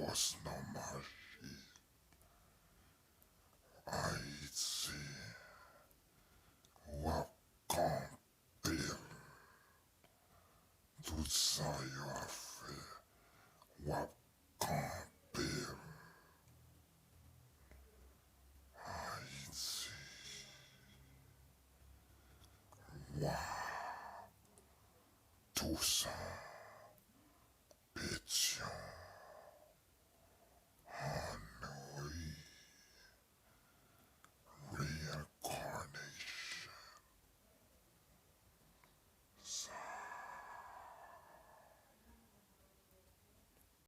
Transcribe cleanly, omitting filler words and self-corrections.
force nan maji. Haïti, wap kampe. Tout sa yo a fe, wap kampe. Haïti, wap tout sa.